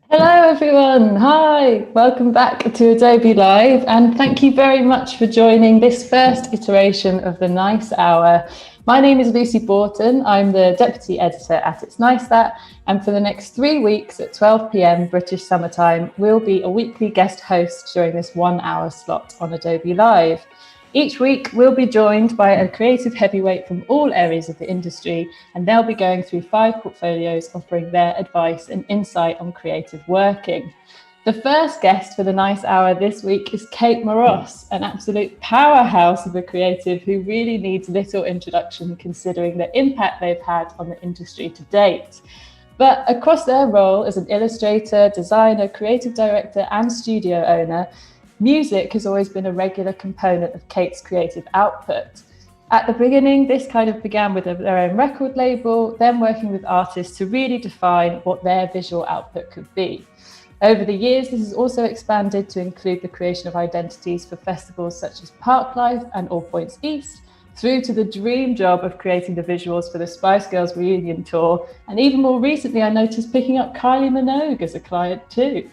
Hello everyone, hi, welcome back to Adobe Live, and thank you very much for joining this first iteration of the Nice Hour. My name is Lucy Borton, I'm the Deputy Editor at It's Nice That, and for the next 3 weeks at 12 PM British summertime, we'll be a weekly guest host during this 1 hour slot on Adobe Live. Each week, we'll be joined by a creative heavyweight from all areas of the industry, and they'll be going through 5 portfolios offering their advice and insight on creative working. The first guest for the Nice Hour this week is Kate Moross, an absolute powerhouse of a creative who really needs little introduction considering the impact they've had on the industry to date. But across their role as an illustrator, designer, creative director, and studio owner, music has always been a regular component of Kate's creative output. At the beginning, this kind of began with their own record label, then working with artists to really define what their visual output could be. Over the years, this has also expanded to include the creation of identities for festivals such as Parklife and All Points East, through to the dream job of creating the visuals for the Spice Girls reunion tour. And even more recently, I noticed picking up Kylie Minogue as a client too.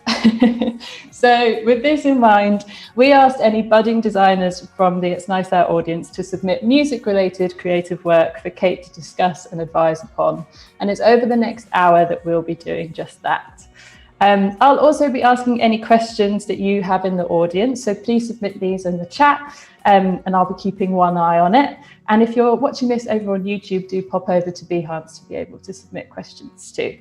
So with this in mind, we asked any budding designers from the It's Nice That audience to submit music-related creative work for Kate to discuss and advise upon. And it's over the next hour that we'll be doing just that. I'll also be asking any questions that you have in the audience, so please submit these in the chat, and I'll be keeping one eye on it. And if you're watching this over on YouTube, do pop over to Behance to be able to submit questions too.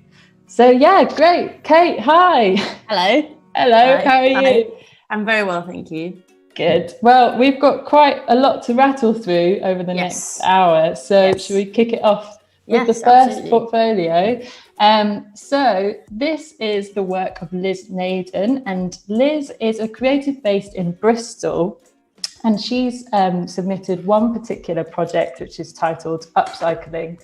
So yeah, great. Kate, hi. Hello. Hello, hi. How are you? Hi. I'm very well, thank you. Good. Well, we've got quite a lot to rattle through over the next hour, so should we kick it off with the first portfolio? So this is the work of Liz Naden, and Liz is a creative based in Bristol, and she's submitted one particular project which is titled Upcycling.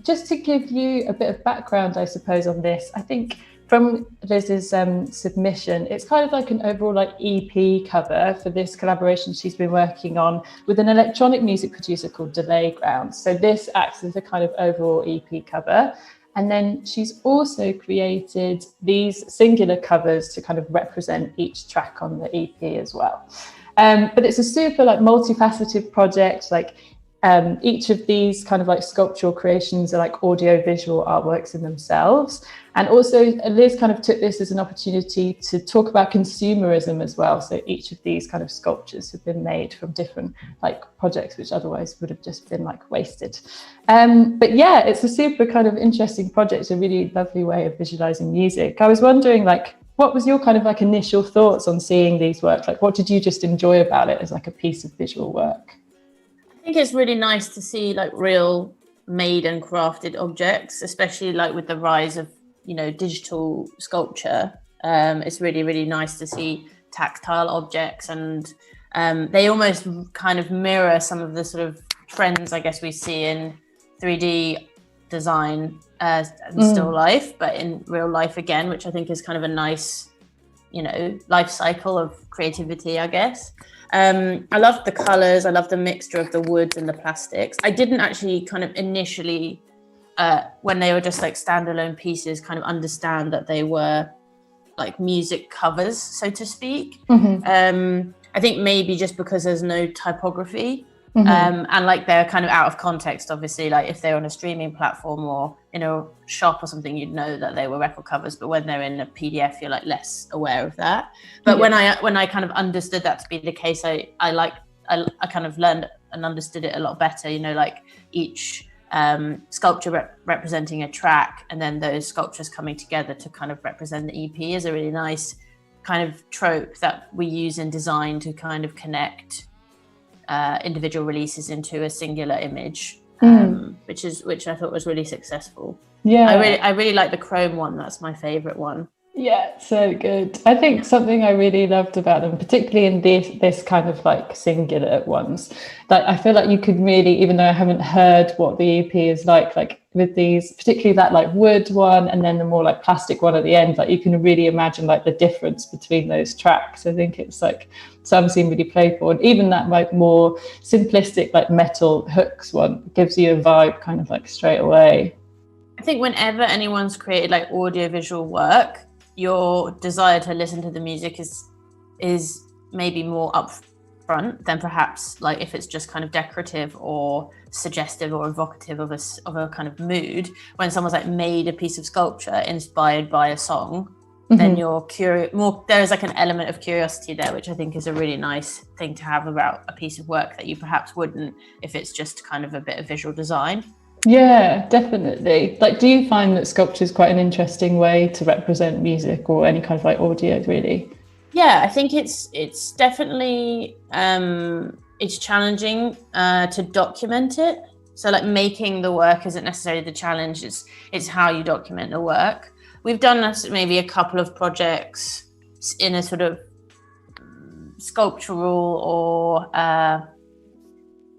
Just to give you a bit of background, I suppose, on this, I think from Liz's submission, it's kind of like an overall like EP cover for this collaboration she's been working on with an electronic music producer called Delay Ground. So this acts as a kind of overall EP cover. And then she's also created these singular covers to kind of represent each track on the EP as well. But it's a super like multifaceted project. Like each of these kind of like sculptural creations are like audio visual artworks in themselves. And also Liz kind of took this as an opportunity to talk about consumerism as well. So each of these kind of sculptures have been made from different like projects, which otherwise would have just been like wasted. But yeah, it's a super kind of interesting project, a really lovely way of visualizing music. I was wondering, like, what was your kind of like initial thoughts on seeing these works? Like, what did you just enjoy about it as like a piece of visual work? I think it's really nice to see like real made and crafted objects, especially like with the rise of, you know, digital sculpture. It's really, really nice to see tactile objects, and they almost kind of mirror some of the sort of trends, I guess, we see in 3D design and still life, but in real life again, which I think is kind of a nice, you know, life cycle of creativity, I guess. I love the colors. I love the mixture of the woods and the plastics. I didn't actually kind of initially, when they were just like standalone pieces, kind of understand that they were like music covers, so to speak. I think maybe just because there's no typography, and like they're kind of out of context, obviously, like if they're on a streaming platform or in a shop or something, you'd know that they were record covers, but when they're in a PDF, you're like less aware of that. But when I kind of understood that to be the case, I kind of learned and understood it a lot better, you know, like each sculpture representing a track, and then those sculptures coming together to kind of represent the EP is a really nice kind of trope that we use in design to kind of connect individual releases into a singular image, which I thought was really successful. Yeah, I really like the Chrome one. That's my favorite one. Yeah, so good. I think something I really loved about them, particularly in this kind of like singular ones, that I feel like you could really, even though I haven't heard what the EP is like with these, particularly that like wood one and then the more like plastic one at the end, like you can really imagine like the difference between those tracks. I think it's like some seem really playful, and even that like more simplistic like metal hooks one gives you a vibe kind of like straight away. I think whenever anyone's created like audiovisual work, your desire to listen to the music is maybe more upfront than perhaps like if it's just kind of decorative or suggestive or evocative of a kind of mood. When someone's like made a piece of sculpture inspired by a song, then you're curious more. There's like an element of curiosity there, which I think is a really nice thing to have about a piece of work that you perhaps wouldn't if it's just kind of a bit of visual design. Yeah, definitely. Like, do you find that sculpture is quite an interesting way to represent music or any kind of like audio, really? Yeah, I think it's definitely it's challenging to document it. So like making the work isn't necessarily the challenge, it's how you document the work. We've done this maybe a couple of projects in a sort of sculptural or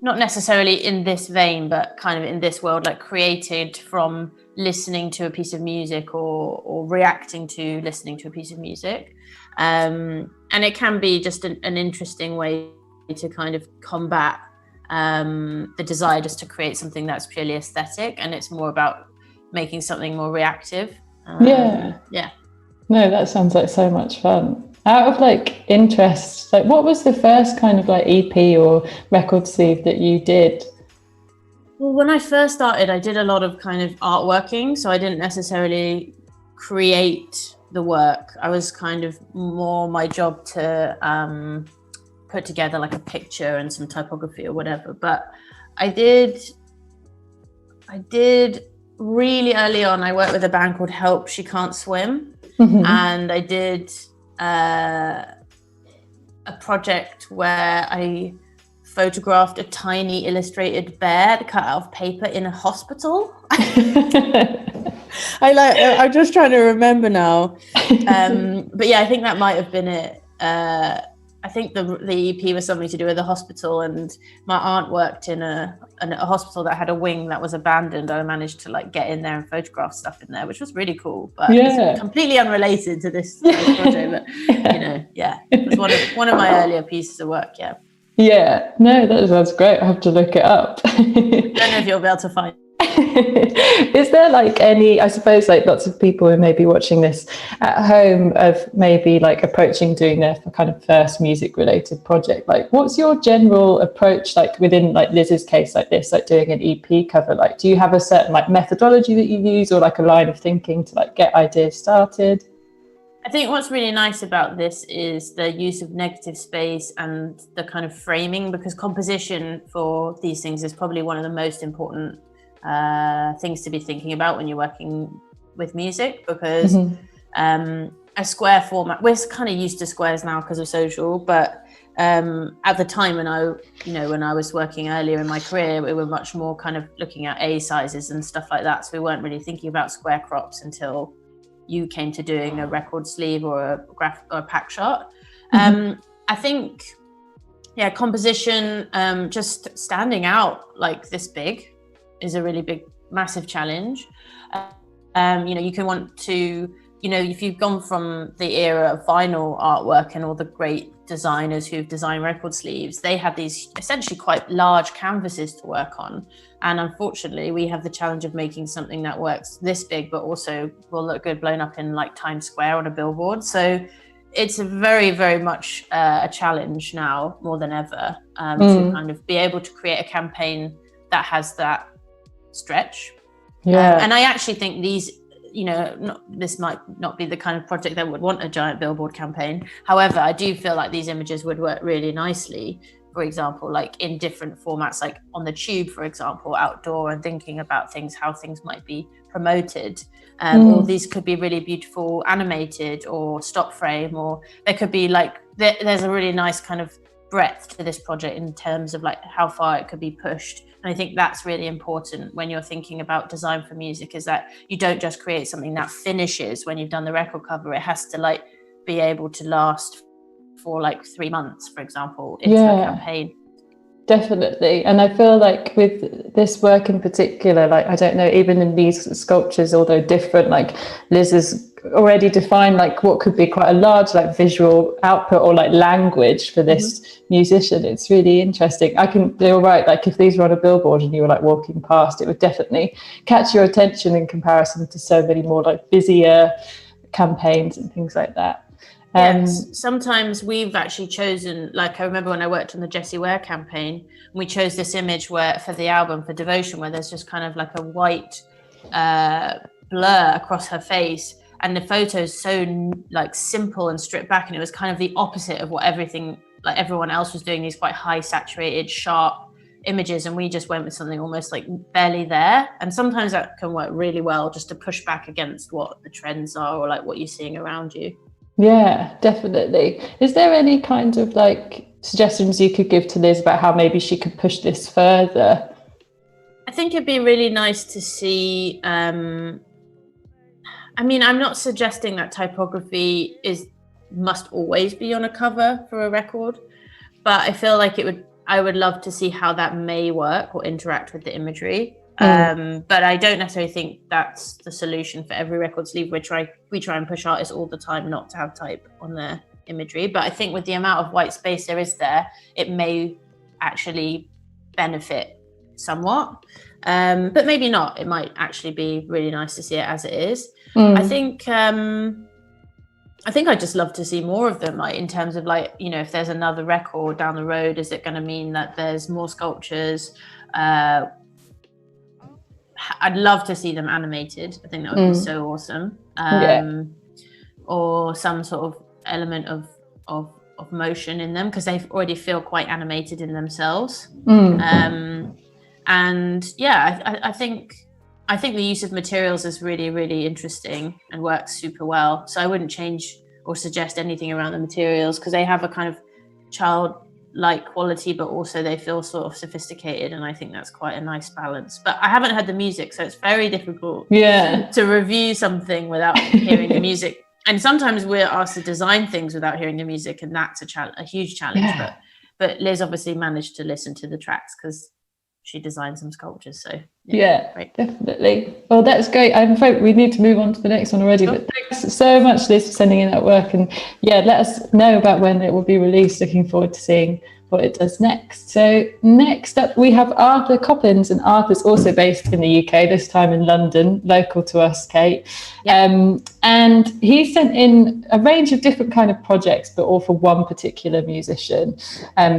not necessarily in this vein, but kind of in this world, like created from listening to a piece of music or reacting to listening to a piece of music. And it can be just an interesting way to kind of combat the desire just to create something that's purely aesthetic, and it's more about making something more reactive. Yeah. No, that sounds like so much fun. Out of like interest, like what was the first kind of like EP or record sleeve that you did? Well, when I first started, I did a lot of kind of artworking, so I didn't necessarily create the work. I was kind of more my job to put together like a picture and some typography or whatever. But I did really early on. I worked with a band called Help She Can't Swim, and I did a project where I photographed a tiny illustrated bear cut out of paper in a hospital. I'm just trying to remember now. But yeah, I think that might have been it. I think the EP was something to do with the hospital, and my aunt worked in a hospital that had a wing that was abandoned. I managed to like get in there and photograph stuff in there, which was really cool. But it's completely unrelated to this project. But it was one of my earlier pieces of work. Yeah. Yeah, no, that sounds great. I have to look it up. I don't know if you'll be able to find. Is there like any, I suppose like lots of people who may be watching this at home of maybe like approaching doing their kind of first music related project, like what's your general approach like within like Liz's case like this, like doing an EP cover? Like do you have a certain like methodology that you use or like a line of thinking to like get ideas started? I think what's really nice about this is the use of negative space and the kind of framing, because composition for these things is probably one of the most important things to be thinking about when you're working with music, because a square format, we're kind of used to squares now because of social, but at the time when I was working earlier in my career, we were much more kind of looking at A sizes and stuff like that, so we weren't really thinking about square crops until you came to doing a record sleeve or a pack shot. I think composition, just standing out like this big is a really big, massive challenge. You can want to, if you've gone from the era of vinyl artwork and all the great designers who've designed record sleeves, they had these essentially quite large canvases to work on. And unfortunately, we have the challenge of making something that works this big, but also will look good blown up in like Times Square on a billboard. So it's a very, very much a challenge now more than ever to kind of be able to create a campaign that has that stretch. And I actually think these, this might not be the kind of project that would want a giant billboard campaign. However, I do feel like these images would work really nicely, for example, like in different formats, like on the tube, for example, outdoor, and thinking about how things might be promoted. Or these could be really beautiful animated or stop frame, or there could be like, there's a really nice kind of breadth to this project in terms of like how far it could be pushed. And I think that's really important when you're thinking about design for music, is that you don't just create something that finishes when you've done the record cover. It has to like be able to last for like 3 months, for example, into a campaign. Definitely. And I feel like with this work in particular, like, I don't know, even in these sculptures, although different, like Liz has already defined like what could be quite a large like visual output or like language for this musician. It's really interesting. You're right, like if these were on a billboard and you were like walking past, it would definitely catch your attention in comparison to so many more like busier campaigns and things like that. Yes, sometimes we've actually chosen, like I remember when I worked on the Jessie Ware campaign, we chose this image where for the album for Devotion, where there's just kind of like a white blur across her face, and the photo's so like simple and stripped back, and it was kind of the opposite of what everyone else was doing, these quite high saturated sharp images, and we just went with something almost like barely there. And sometimes that can work really well just to push back against what the trends are or like what you're seeing around you. Yeah, definitely. Is there any kind of like suggestions you could give to Liz about how maybe she could push this further? I think it'd be really nice to see, I mean, I'm not suggesting that typography must always be on a cover for a record, but I feel like I would love to see how that may work or interact with the imagery. But I don't necessarily think that's the solution for every record sleeve. We try and push artists all the time not to have type on their imagery, but I think with the amount of white space there is there, it may actually benefit somewhat, but maybe not. It might actually be really nice to see it as it is. I think I'd just love to see more of them, like in terms of like, you know, if there's another record down the road, is it going to mean that there's more sculptures? I'd love to see them animated. I think that would be so awesome. Or some sort of element of motion in them, because they already feel quite animated in themselves. And yeah, I think the use of materials is really, really interesting and works super well. So I wouldn't change or suggest anything around the materials, because they have a kind of childlike quality, but also they feel sort of sophisticated, and I think that's quite a nice balance. But I haven't heard the music, so it's very difficult to review something without hearing the music. And sometimes we're asked to design things without hearing the music, and that's a huge challenge. But Liz obviously managed to listen to the tracks because she designed some sculptures. So definitely. Well, that's great. I'm afraid we need to move on to the next one already. But thanks so much, Liz, for sending in that work, and let us know about when it will be released. Looking forward to seeing what it does next. So next up we have Arthur Coppins, and Arthur's also based in the UK, this time in London, local to us, Kate. And he sent in a range of different kind of projects, but all for one particular musician,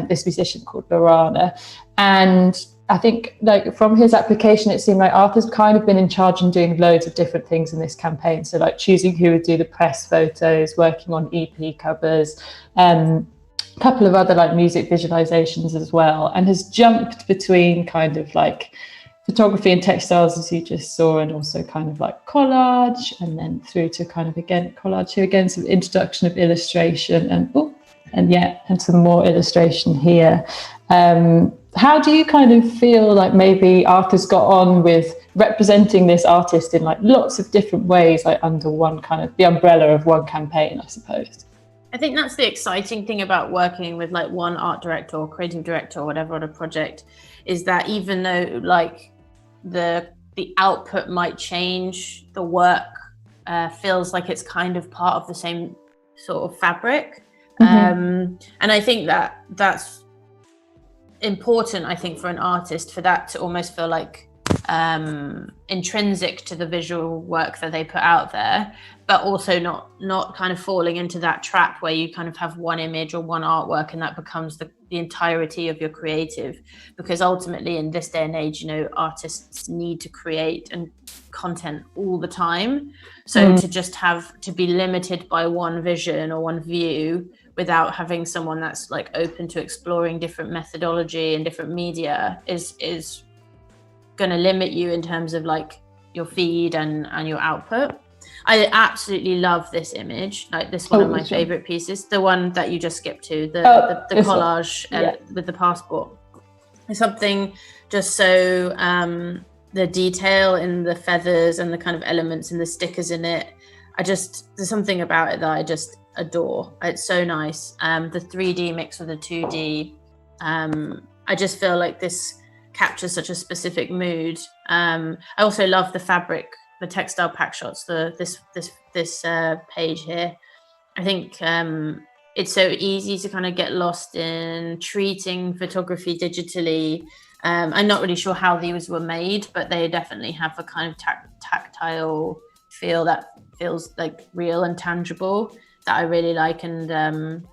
this musician called Lorana. And I think like from his application, it seemed like Arthur's kind of been in charge and doing loads of different things in this campaign. So like choosing who would do the press photos, working on EP covers, a couple of other like music visualizations as well, and has jumped between kind of like photography and textiles, as you just saw, and also kind of like collage, and then through to kind of again collage here again, some introduction of illustration, and some more illustration here. How do you kind of feel like maybe Arthur's got on with representing this artist in like lots of different ways, like under one kind of the umbrella of one campaign, I suppose? I think that's the exciting thing about working with like one art director or creative director or whatever on a project, is that even though like the output might change, the work feels like it's kind of part of the same sort of fabric. And I think that's important, I think, for an artist, for that to almost feel like intrinsic to the visual work that they put out there, but also not kind of falling into that trap where you kind of have one image or one artwork and that becomes the entirety of your creative. Because ultimately in this day and age, you know, artists need to create and content all the time. So to just have to be limited by one vision or one view without having someone that's like open to exploring different methodology and different media is going to limit you in terms of like your feed and your output. I absolutely love this image. Like this one of my favorite pieces, the one that you just skipped to, the collage with the passport. There's something just so the detail in the feathers and the kind of elements and the stickers in it. There's something about it that I just adore. It's so nice. The 3D mixed with the 2D. I just feel like this captures such a specific mood. I also love the fabric, the textile pack shots, this page here. I think it's so easy to kind of get lost in treating photography digitally. I'm not really sure how these were made, but they definitely have a kind of tactile feel that feels like real and tangible that I really like. And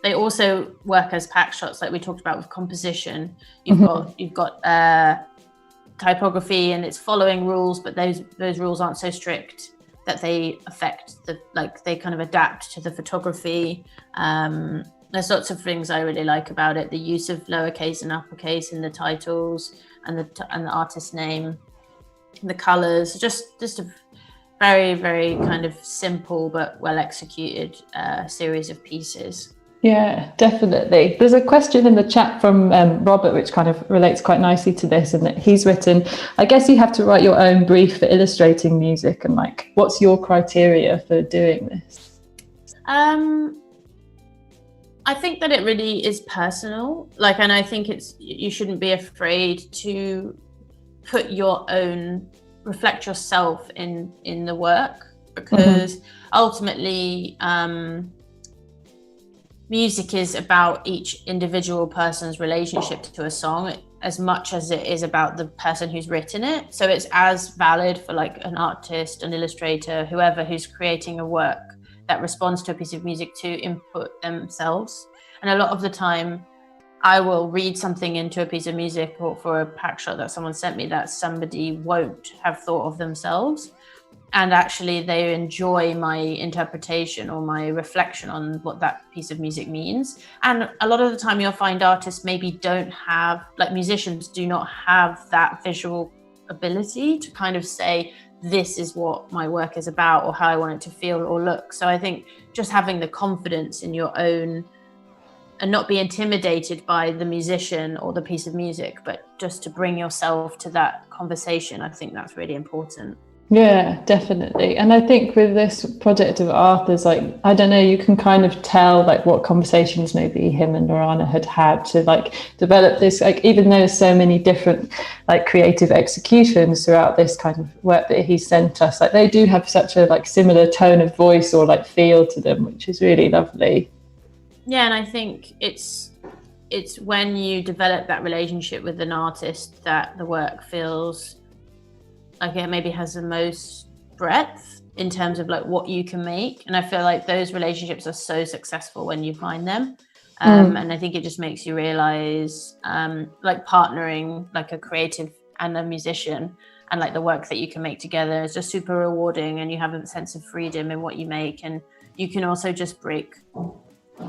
they also work as pack shots, like we talked about with composition. You've got typography, and it's following rules, but those rules aren't so strict that they affect they kind of adapt to the photography. There's lots of things I really like about it. The use of lowercase and uppercase in the titles and the artist name, the colors, just a very, very kind of simple but well executed series of pieces. Yeah, definitely. There's a question in the chat from Robert, which kind of relates quite nicely to this, and that he's written, I guess you have to write your own brief for illustrating music, and like, what's your criteria for doing this? I think that it really is personal, and I think you shouldn't be afraid to reflect yourself in the work, because ultimately music is about each individual person's relationship to a song as much as it is about the person who's written it. So it's as valid for like an artist, an illustrator, whoever who's creating a work that responds to a piece of music to input themselves. And a lot of the time I will read something into a piece of music or for a pack shot that someone sent me that somebody won't have thought of themselves. And actually they enjoy my interpretation or my reflection on what that piece of music means. And a lot of the time you'll find artists maybe don't have, like musicians do not have that visual ability to kind of say, this is what my work is about or how I want it to feel or look. So I think just having the confidence in your own and not be intimidated by the musician or the piece of music, but just to bring yourself to that conversation, I think that's really important. Yeah, definitely. And I think with this project of Arthur's, like, I don't know, you can kind of tell like what conversations maybe him and Lorana had to like develop this, like, even though there's so many different like creative executions throughout this kind of work that he sent us, like they do have such a like similar tone of voice or like feel to them, which is really lovely. Yeah, and I think it's when you develop that relationship with an artist that the work feels like it maybe has the most breadth in terms of like what you can make. And I feel like those relationships are so successful when you find them. And I think it just makes you realize like partnering like a creative and a musician and like the work that you can make together is just super rewarding, and you have a sense of freedom in what you make. And you can also just break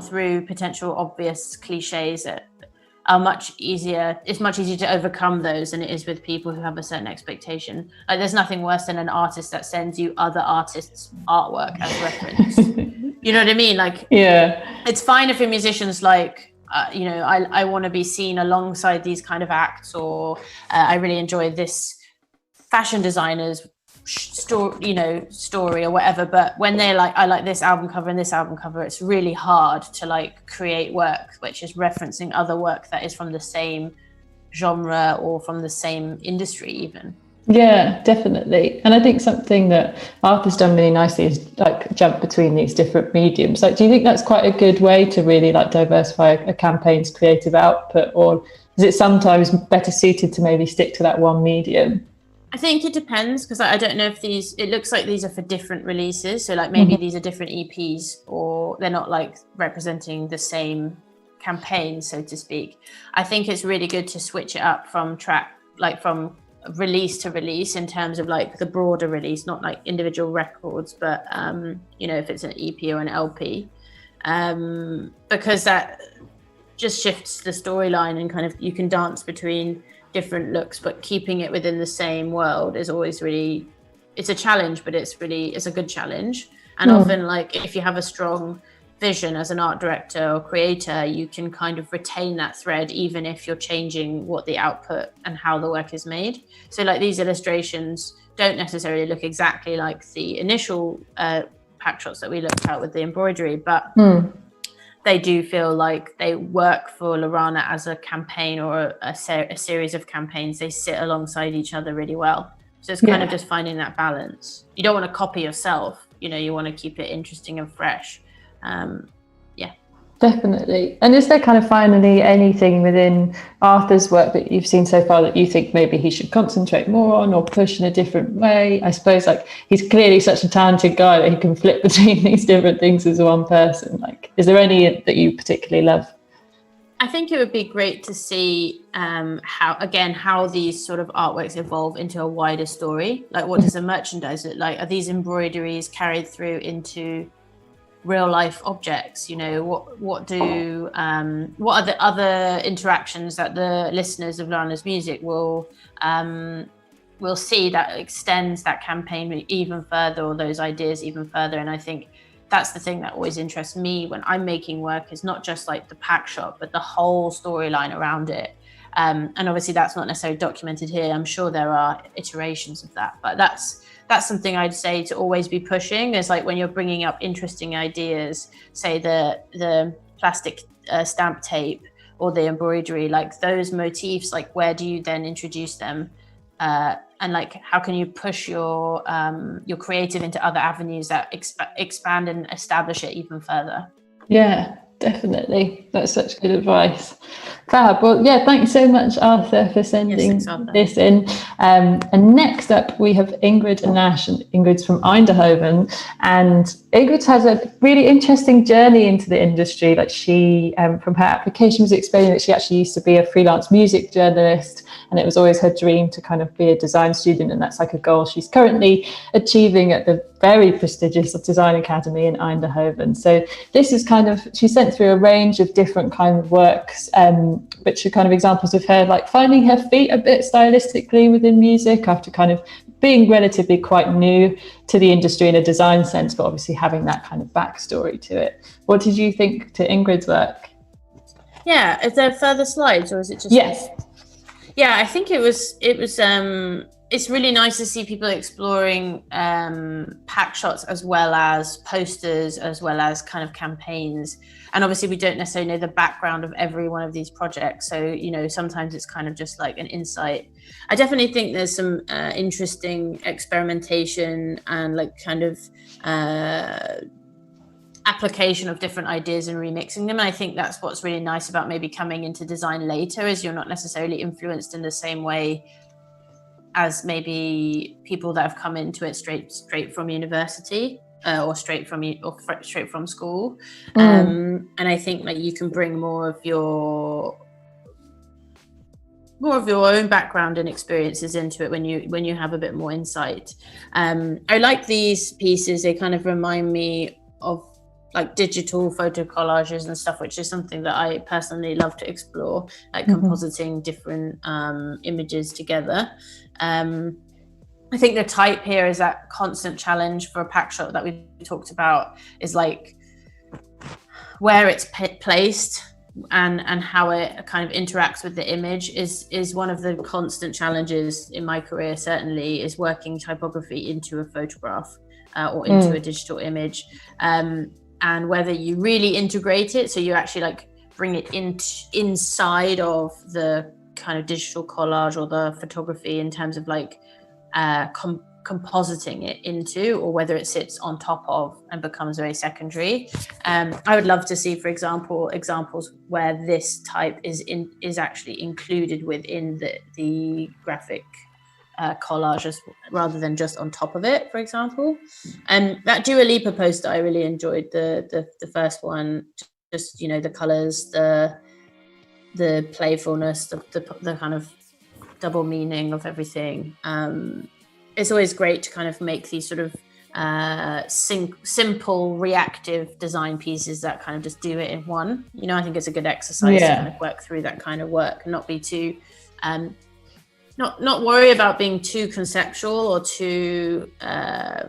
through potential obvious cliches that are much easier. It's much easier to overcome those than it is with people who have a certain expectation. Like there's nothing worse than an artist that sends you other artists' artwork as reference. You know what I mean? Like, yeah, it's fine if a musician's like, you know, I want to be seen alongside these kind of acts, or I really enjoy this fashion designer's story or whatever. But when they're like, I like this album cover and this album cover, it's really hard to like create work which is referencing other work that is from the same genre or from the same industry even. Yeah, definitely. And I think something that Arthur's done really nicely is like jump between these different mediums. Like, do you think that's quite a good way to really like diversify a campaign's creative output, or is it sometimes better suited to maybe stick to that one medium? I think it depends, because I don't know if it looks like these are for different releases. So like maybe these are different EPs, or they're not like representing the same campaign, so to speak. I think it's really good to switch it up from from release to release in terms of like the broader release, not like individual records, but you know, if it's an EP or an LP, because that just shifts the storyline and kind of you can dance between different looks, but keeping it within the same world is always really it's a challenge, but it's a good challenge. And often, like, if you have a strong vision as an art director or creator, you can kind of retain that thread even if you're changing what the output and how the work is made. So like these illustrations don't necessarily look exactly like the initial pack shots that we looked at with the embroidery, but they do feel like they work for Lorana as a campaign or a series of campaigns. They sit alongside each other really well. So it's kind of just finding that balance. You don't want to copy yourself, you know, you want to keep it interesting and fresh. Definitely. And is there kind of finally anything within Arthur's work that you've seen so far that you think maybe he should concentrate more on or push in a different way? I suppose like he's clearly such a talented guy that he can flip between these different things as one person. Like, is there any that you particularly love? I think it would be great to see how these sort of artworks evolve into a wider story. Like, what does the merchandise look like? Are these embroideries carried through into real life objects? You know, what are the other interactions that the listeners of Lorana's music will see that extends that campaign even further, or those ideas even further? And I think that's the thing that always interests me when I'm making work, is not just like the pack shot, but the whole storyline around it. And obviously that's not necessarily documented here. I'm sure there are iterations of that, but that's something I'd say to always be pushing, is like when you're bringing up interesting ideas, say the plastic stamp tape or the embroidery, like those motifs, like where do you then introduce them? And like, how can you push your creative into other avenues that expand and establish it even further? Yeah, definitely. That's such good advice. Fab. Well, yeah, thanks so much, Arthur, for sending this in. And next up, we have Ingrid and Nash, and Ingrid's from Eindhoven. And Ingrid has a really interesting journey into the industry. Like she, from her application, was explaining that she actually used to be a freelance music journalist, and it was always her dream to kind of be a design student. And that's like a goal she's currently achieving at the very prestigious Design Academy in Eindhoven. So this is kind of, she sent through a range of different kind of works, which are kind of examples of her like finding her feet a bit stylistically within music after kind of being relatively quite new to the industry in a design sense, but obviously having that kind of backstory to it. What did you think to Ingrid's work? Yeah, is there further slides, or is it just? Yes. Yeah, I think it was it's really nice to see people exploring pack shots as well as posters, as well as kind of campaigns. And obviously we don't necessarily know the background of every one of these projects, so you know, sometimes it's kind of just like an insight. I definitely think there's some interesting experimentation and like kind of application of different ideas and remixing them. And I think that's what's really nice about maybe coming into design later, is you're not necessarily influenced in the same way as maybe people that have come into it straight from university or straight from school. And I think like you can bring more of your own background and experiences into it when you have a bit more insight. I like these pieces. They kind of remind me of like digital photo collages and stuff, which is something that I personally love to explore, like compositing different images together. I think the type here is that constant challenge for a pack shot that we talked about, is like where it's placed and how it kind of interacts with the image is one of the constant challenges in my career, certainly, is working typography into a photograph or into a digital image. And whether you really integrate it, so you actually like bring it inside of the kind of digital collage or the photography in terms of like compositing it into, or whether it sits on top of and becomes very secondary. I would love to see, for example, examples where this type is actually included within the graphic collages rather than just on top of it, for example. And that Dua Lipa poster, I really enjoyed the first one. Just, you know, the colors, the playfulness, the kind of double meaning of everything. It's always great to kind of make these sort of simple reactive design pieces that kind of just do it in one. You know, I think it's a good exercise to kind of work through that kind of work and not be too not worry about being too conceptual or too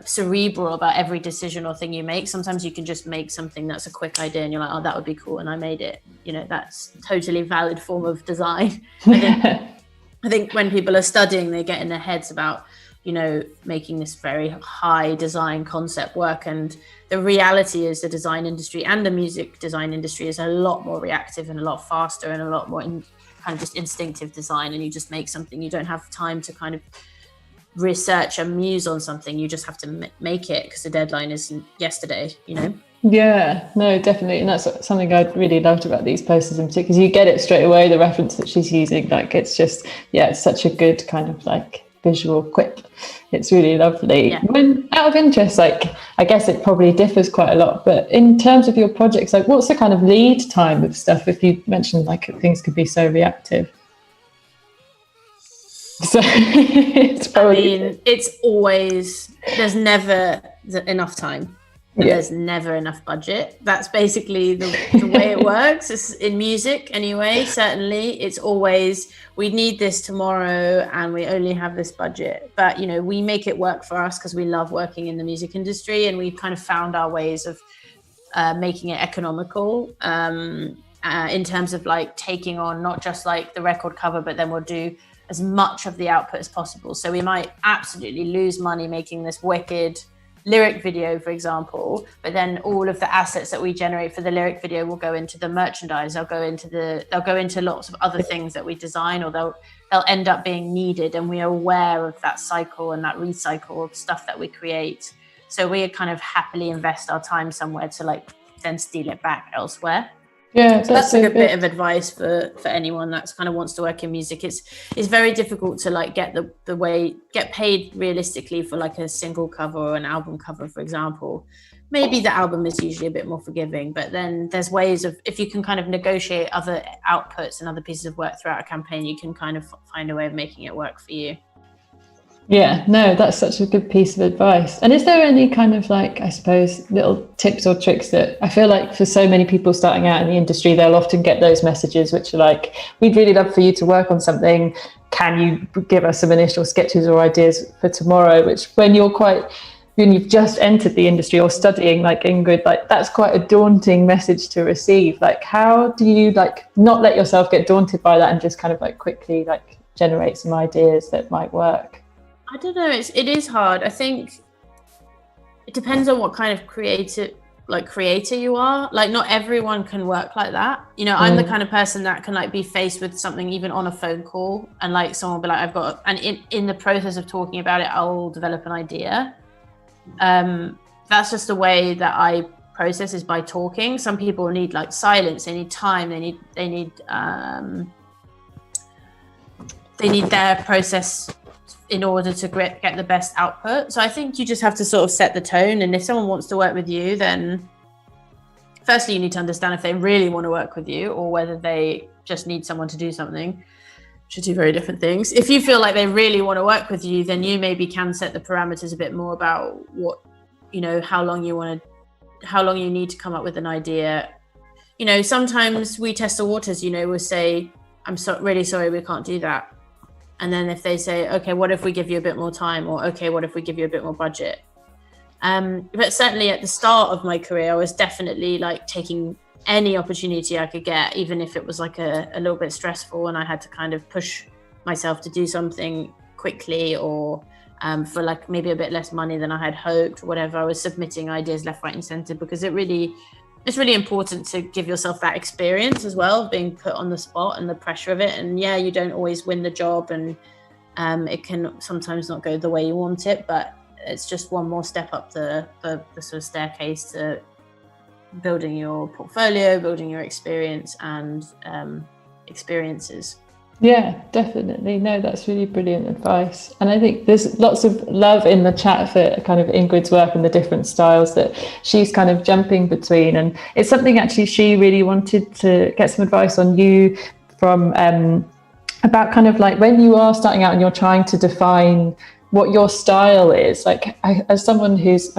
cerebral about every decision or thing you make. Sometimes you can just make something that's a quick idea and you're like, oh, that would be cool, and I made it. You know, that's totally valid form of design. I think when people are studying, they get in their heads about, you know, making this very high design concept work, and the reality is the design industry and the music design industry is a lot more reactive and a lot faster and a lot more kind of just instinctive design, and you just make something. You don't have time to kind of research and muse on something. You just have to make it because the deadline isn't yesterday, you know? Yeah, no, definitely. And that's something I really loved about these posters in particular, because you get it straight away, the reference that she's using. Like, it's just, yeah, it's such a good kind of like visual quip. It's really lovely. Yeah. When, out of interest, like, I guess it probably differs quite a lot, but in terms of your projects, like, what's the kind of lead time of stuff? If you mentioned like things could be so reactive. So it's probably, I mean, it's always, there's never enough time. And there's never enough budget. That's basically the way it works. It's in music anyway, certainly. It's always, we need this tomorrow and we only have this budget. But, you know, we make it work for us because we love working in the music industry, and we've kind of found our ways of making it economical in terms of like taking on not just like the record cover, but then we'll do as much of the output as possible. So we might absolutely lose money making this wicked lyric video, for example, but then all of the assets that we generate for the lyric video will go into the merchandise. They'll go into lots of other things that we design, or they'll end up being needed, and we are aware of that cycle and that recycle of stuff that we create. So we kind of happily invest our time somewhere to like then steal it back elsewhere. Yeah, so that's like a bit of advice for anyone that's kind of wants to work in music. It's very difficult to like get get paid realistically for like a single cover or an album cover, for example. Maybe the album is usually a bit more forgiving, but then there's ways of, if you can kind of negotiate other outputs and other pieces of work throughout a campaign, you can kind of find a way of making it work for you. Yeah, no, that's such a good piece of advice. And is there any kind of like, I suppose, little tips or tricks that I feel like for so many people starting out in the industry, they'll often get those messages which are like, we'd really love for you to work on something. Can you give us some initial sketches or ideas for tomorrow? Which when you've just entered the industry or studying like Ingrid, like that's quite a daunting message to receive. Like, how do you like not let yourself get daunted by that and just kind of like quickly like generate some ideas that might work? I don't know. It is hard. I think it depends on what kind of creator you are. Like, not everyone can work like that. You know, I'm the kind of person that can like be faced with something even on a phone call, and like someone will be like, and in the process of talking about it, I'll develop an idea. That's just the way that I process, is by talking. Some people need like silence. They need time. They need their process in order to get the best output. So I think you just have to sort of set the tone. And if someone wants to work with you, then firstly, you need to understand if they really want to work with you or whether they just need someone to do something, which are two very different things. If you feel like they really want to work with you, then you maybe can set the parameters a bit more about what, you know, how long you need to come up with an idea. You know, sometimes we test the waters, you know, we'll say, I'm really sorry, we can't do that. And then if they say, okay, what if we give you a bit more time? Or, okay, what if we give you a bit more budget? But certainly at the start of my career, I was definitely like taking any opportunity I could get, even if it was like a little bit stressful and I had to kind of push myself to do something quickly, or for like maybe a bit less money than I had hoped, or whatever. I was submitting ideas left, right and center, because it's really important to give yourself that experience as well, of being put on the spot and the pressure of it. And yeah, you don't always win the job, and it can sometimes not go the way you want it, but it's just one more step up the sort of staircase to building your portfolio, building your experience and experiences. Yeah, definitely. No, that's really brilliant advice. And I think there's lots of love in the chat for kind of Ingrid's work and the different styles that she's kind of jumping between. And it's something actually she really wanted to get some advice on you from about kind of like when you are starting out and you're trying to define what your style is. Like, as someone who's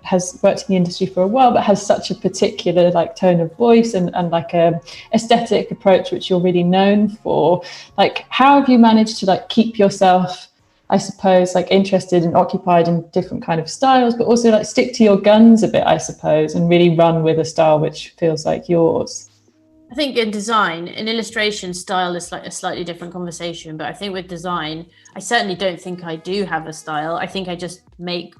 has worked in the industry for a while, but has such a particular like tone of voice and like a aesthetic approach, which you're really known for, like, how have you managed to like keep yourself, I suppose, like interested and occupied in different kind of styles, but also like stick to your guns a bit, I suppose, and really run with a style which feels like yours? I think in design, in illustration, style is like a slightly different conversation. But I think with design, I certainly don't think I do have a style. I think I just make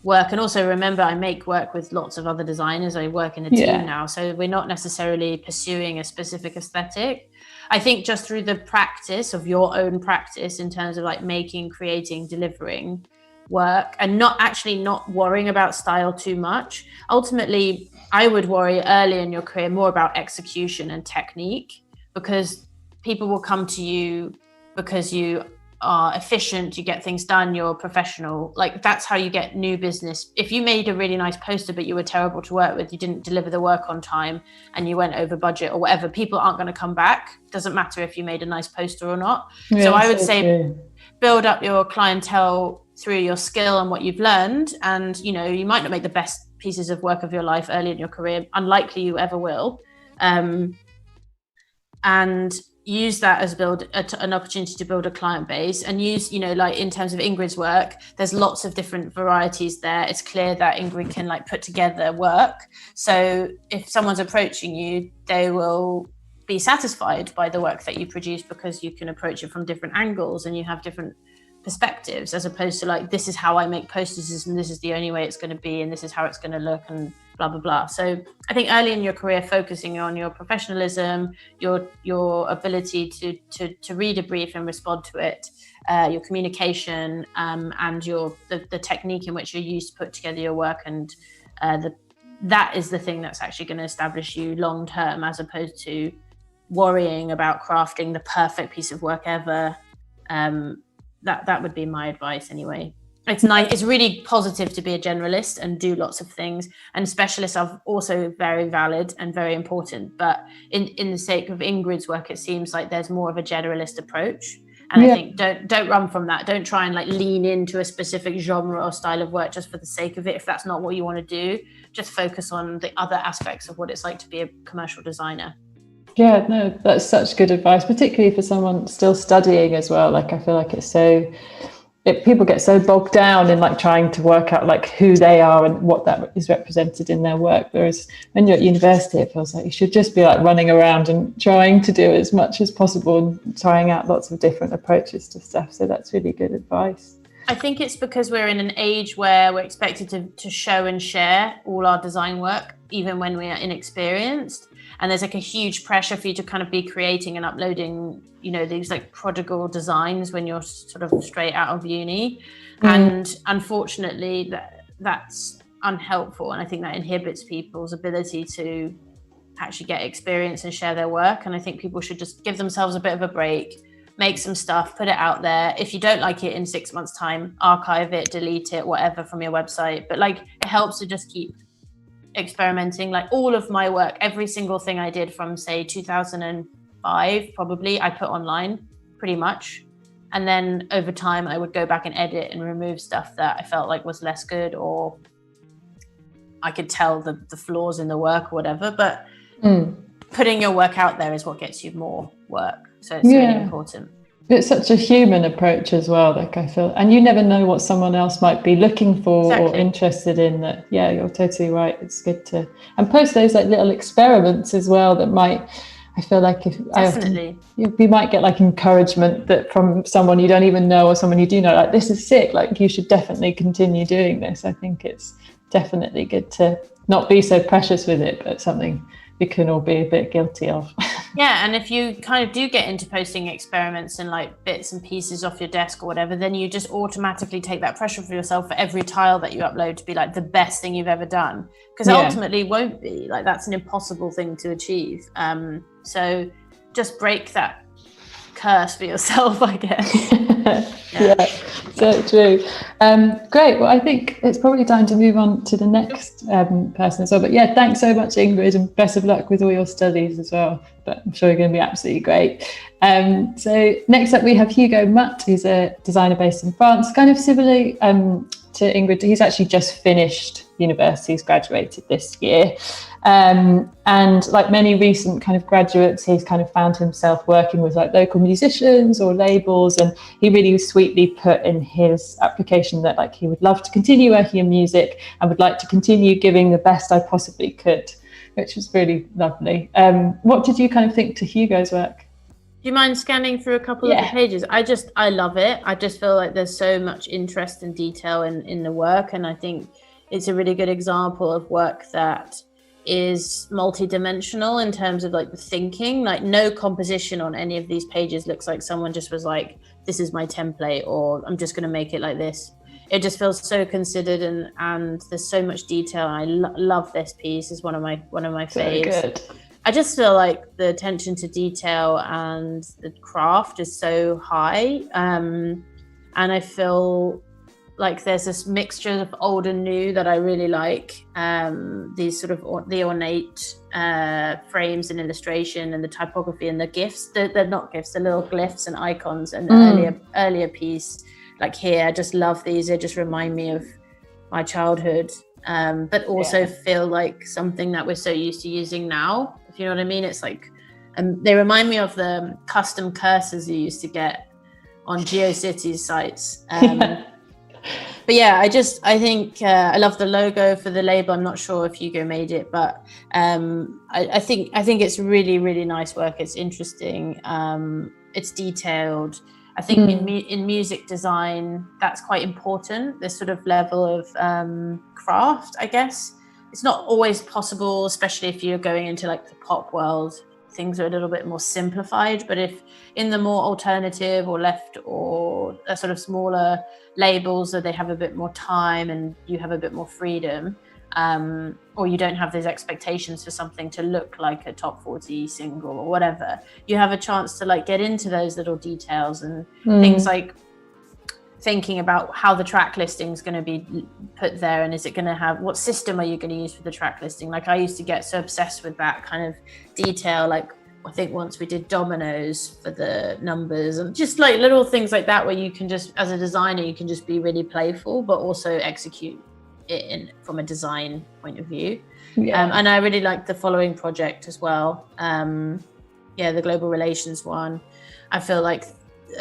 work. And also remember, I make work with lots of other designers. I work in a team now. So we're not necessarily pursuing a specific aesthetic. I think just through the practice of your own practice in terms of like making, creating, delivering work, and not worrying about style too much. Ultimately, I would worry early in your career more about execution and technique, because people will come to you because you are efficient, you get things done, you're professional. Like, that's how you get new business. If you made a really nice poster but you were terrible to work with, you didn't deliver the work on time, and you went over budget or whatever, people aren't going to come back. Doesn't matter if you made a nice poster or not. So I would say build up your clientele through your skill and what you've learned. And, you know, you might not make the best pieces of work of your life early in your career, unlikely you ever will, and use that as an opportunity to build a client base. And use, you know, like in terms of Ingrid's work, there's lots of different varieties there. It's clear that Ingrid can like put together work, so if someone's approaching you, they will be satisfied by the work that you produce, because you can approach it from different angles and you have different perspectives, as opposed to like, this is how I make posters and this is the only way it's going to be and this is how it's going to look and blah blah blah. So I think early in your career, focusing on your professionalism, your ability to read a brief and respond to it, your communication, and the technique in which you use to put together your work, and that is the thing that's actually going to establish you long term, as opposed to worrying about crafting the perfect piece of work ever. That would be my advice anyway. It's nice. It's really positive to be a generalist and do lots of things. And specialists are also very valid and very important. But in the sake of Ingrid's work, it seems like there's more of a generalist approach. And I think don't run from that. Don't try and like lean into a specific genre or style of work just for the sake of it. If that's not what you want to do, just focus on the other aspects of what it's like to be a commercial designer. Yeah, no, that's such good advice, particularly for someone still studying as well. Like, I feel like people get so bogged down in like trying to work out like who they are and what that is represented in their work. Whereas when you're at university, it feels like you should just be like running around and trying to do as much as possible and trying out lots of different approaches to stuff. So that's really good advice. I think it's because we're in an age where we're expected to show and share all our design work, even when we are inexperienced. And there's like a huge pressure for you to kind of be creating and uploading, you know, these like prodigal designs when you're sort of straight out of uni. And unfortunately, that's unhelpful. And I think that inhibits people's ability to actually get experience and share their work. And I think people should just give themselves a bit of a break, make some stuff, put it out there. If you don't like it in 6 months' time, archive it, delete it, whatever from your website. But like, it helps to just keep experimenting. Like, all of my work, every single thing I did from say 2005 probably, I put online pretty much. And then over time I would go back and edit and remove stuff that I felt like was less good, or I could tell the flaws in the work or whatever. But putting your work out there is what gets you more work. So it's really important. It's such a human approach as well, like I feel, and you never know what someone else might be looking for or interested in. That, yeah, you're totally right. It's good to, and post those like little experiments as well that might, I feel like you might get like encouragement that from someone you don't even know or someone you do know, like, this is sick, like you should definitely continue doing this. I think it's definitely good to not be so precious with it, but something we can all be a bit guilty of. Yeah, and if you kind of do get into posting experiments and like bits and pieces off your desk or whatever, then you just automatically take that pressure for yourself for every tile that you upload to be like the best thing you've ever done, because ultimately it won't be. Like, that's an impossible thing to achieve. So just break that curse for yourself, I guess. So true. Great. Well, I think it's probably time to move on to the next person as well. But yeah, thanks so much, Ingrid, and best of luck with all your studies as well. But I'm sure you're going to be absolutely great. So next up, we have Hugo Matt, who's a designer based in France, kind of similarly to Ingrid. He's actually just finished university, he's graduated this year. And like many recent kind of graduates, he's kind of found himself working with like local musicians or labels, and he really sweetly put in his application that like he would love to continue working in music and would like to continue giving the best I possibly could, which was really lovely. What did you kind of think to Hugo's work? Do you mind scanning through a couple of the pages? I love it. I just feel like there's so much interest and detail in the work, and I think it's a really good example of work that is multi-dimensional in terms of like the thinking. Like no composition on any of these pages looks like someone just was like, this is my template, or I'm just going to make it like this. It just feels so considered, and there's so much detail. I love this piece. It's one of my faves. Good. I just feel like the attention to detail and the craft is so high, and I feel like there's this mixture of old and new that I really like. These sort of the ornate frames and illustration and the typography and the GIFs. They're not GIFs, the little glyphs and icons. And the earlier piece, like here, I just love these. They just remind me of my childhood, but also feel like something that we're so used to using now. If you know what I mean? It's like, they remind me of the custom cursors you used to get on GeoCities sites. But yeah, I think I love the logo for the label. I'm not sure if Hugo made it, but I think it's really, really nice work. It's interesting. It's detailed. I think in music design, that's quite important. This sort of level of craft, I guess. It's not always possible, especially if you're going into like the pop world. Things are a little bit more simplified, but if in the more alternative or left or a sort of smaller labels, that they have a bit more time and you have a bit more freedom, or you don't have those expectations for something to look like a top 40 single or whatever, you have a chance to like get into those little details and things like thinking about how the track listing is going to be put there, and is it going to have, what system are you going to use for the track listing? Like I used to get so obsessed with that kind of detail. Like I think once we did dominoes for the numbers, and just like little things like that where you can just, as a designer, you can just be really playful but also execute it from a design point of view. And I really liked the following project as well. The global relations one. I feel like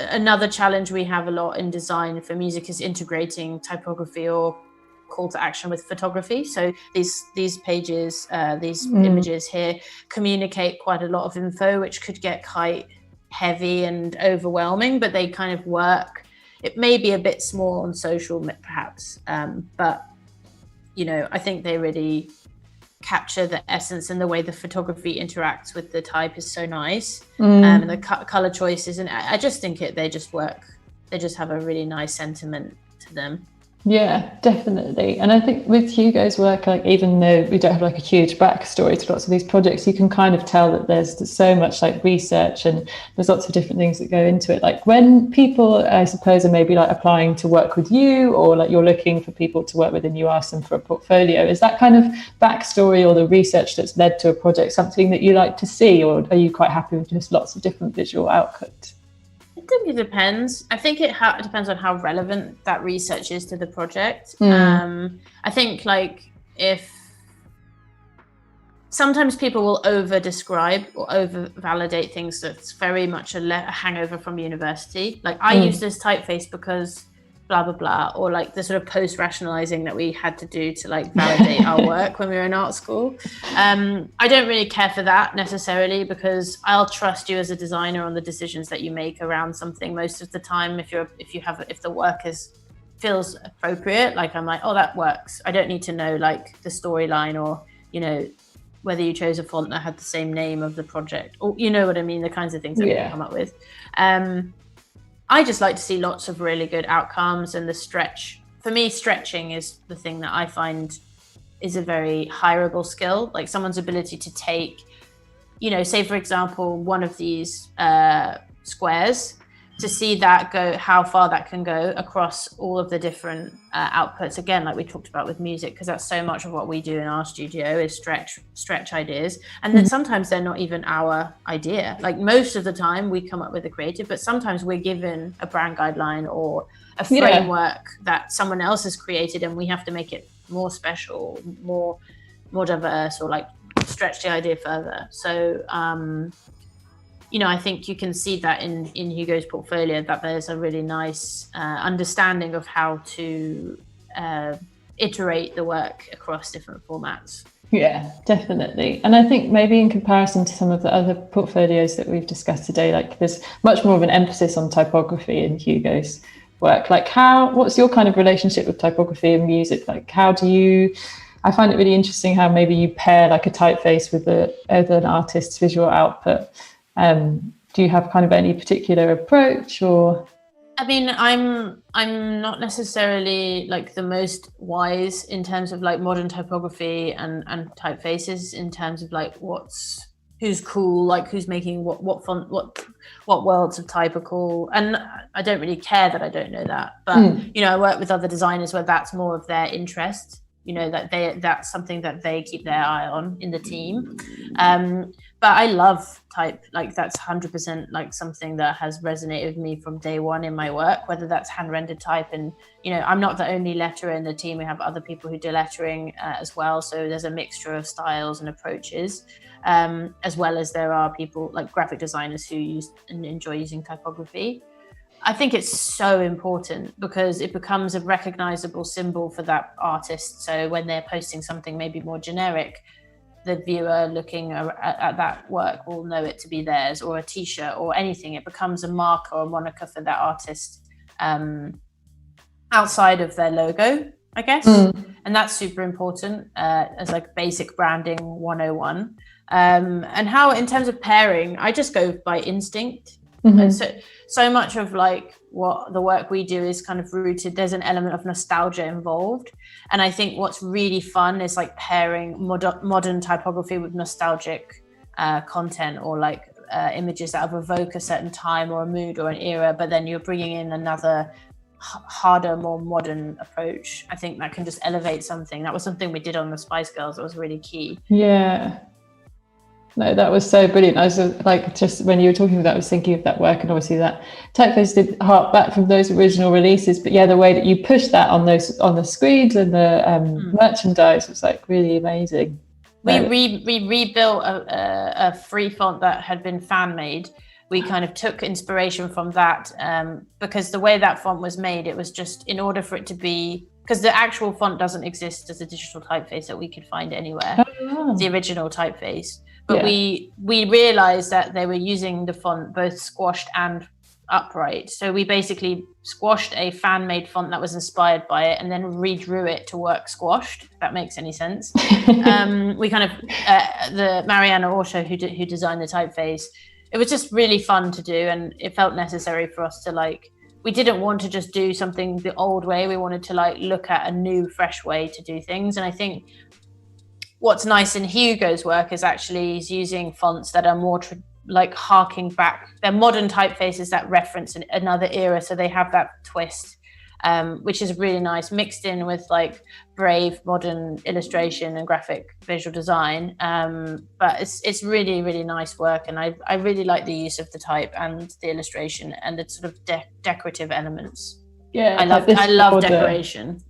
another challenge we have a lot in design for music is integrating typography or call to action with photography. So these pages, these images here communicate quite a lot of info, which could get quite heavy and overwhelming, but they kind of work. It may be a bit small on social perhaps, but you know, I think they really capture the essence, and the way the photography interacts with the type is so nice. And the color choices, and I just think they just work. They just have a really nice sentiment to them. Yeah, definitely. And I think with Hugo's work, like even though we don't have like a huge backstory to lots of these projects, you can kind of tell that there's so much like research and there's lots of different things that go into it. Like when people, I suppose, are maybe like applying to work with you, or like you're looking for people to work with and you ask them for a portfolio, is that kind of backstory or the research that's led to a project something that you like to see, or are you quite happy with just lots of different visual output? I think it depends. I think it depends on how relevant that research is to the project. I think like if sometimes people will over describe or over validate things that's very much a hangover from university. Like I use this typeface because blah blah blah, or like the sort of post rationalizing that we had to do to like validate our work when we were in art school. I don't really care for that necessarily, because I'll trust you as a designer on the decisions that you make around something most of the time. If the work feels appropriate, like I'm like, oh, that works. I don't need to know like the storyline, or you know, whether you chose a font that had the same name of the project, or you know what I mean, the kinds of things that we come up with. I just like to see lots of really good outcomes, and the stretch. For me, stretching is the thing that I find is a very hireable skill. Like someone's ability to take, you know, say for example, one of these squares, to see that go, how far that can go across all of the different outputs, again, like we talked about with music, because that's so much of what we do in our studio is stretch ideas, and then sometimes they're not even our idea. Like most of the time we come up with a creative, but sometimes we're given a brand guideline or a framework that someone else has created, and we have to make it more special, more diverse, or like stretch the idea further. So I think you can see that in Hugo's portfolio, that there's a really nice understanding of how to iterate the work across different formats. Yeah, definitely. And I think maybe in comparison to some of the other portfolios that we've discussed today, like there's much more of an emphasis on typography in Hugo's work. Like what's your kind of relationship with typography and music? Like I find it really interesting how maybe you pair like a typeface with an artist's visual output. Do you have kind of any particular approach, or? I mean, I'm not necessarily like the most wise in terms of like modern typography and typefaces in terms of like who's cool, like who's making what font, what worlds of type are cool, and I don't really care that I don't know that. But I work with other designers where that's more of their interest. That's something that they keep their eye on in the team. But I love type, like that's 100% like something that has resonated with me from day one in my work, whether that's hand rendered type. And, I'm not the only letterer in the team. We have other people who do lettering as well. So there's a mixture of styles and approaches, as well as there are people like graphic designers who use and enjoy using typography. I think it's so important because it becomes a recognizable symbol for that artist. So when they're posting something maybe more generic, the viewer looking at that work will know it to be theirs, or a t-shirt or anything. It becomes a marker or a moniker for that artist outside of their logo, I guess. And that's super important as like basic branding 101. And how, in terms of pairing, I just go by instinct. And so much of like what the work we do is kind of rooted, there's an element of nostalgia involved, and I think what's really fun is like pairing modern typography with nostalgic content, or like images that evoke a certain time or a mood or an era, but then you're bringing in another harder, more modern approach. I think that can just elevate something. That was something we did on the Spice Girls that was really key. No, that was so brilliant. I was like, just when you were talking about that, I was thinking of that work, and obviously that typeface did hark back from those original releases. But yeah, the way that you pushed that on the screens and the merchandise was like really amazing. We rebuilt a free font that had been fan made. We kind of took inspiration from that because the way that font was made, it was just in order for it to be, because the actual font doesn't exist as a digital typeface that we could find anywhere. The original typeface. But we realized that they were using the font both squashed and upright. So we basically squashed a fan-made font that was inspired by it and then redrew it to work squashed, if that makes any sense. We kind of, the Mariana Orsho who designed the typeface, it was just really fun to do, and it felt necessary for us to like, we didn't want to just do something the old way. We wanted to like look at a new, fresh way to do things. And I think what's nice in Hugo's work is actually he's using fonts that are more like harking back. They're modern typefaces that reference another era, so they have that twist, which is really nice, mixed in with like brave modern illustration and graphic visual design. But it's really, really nice work, and I really like the use of the type and the illustration and the sort of decorative elements. I love decoration.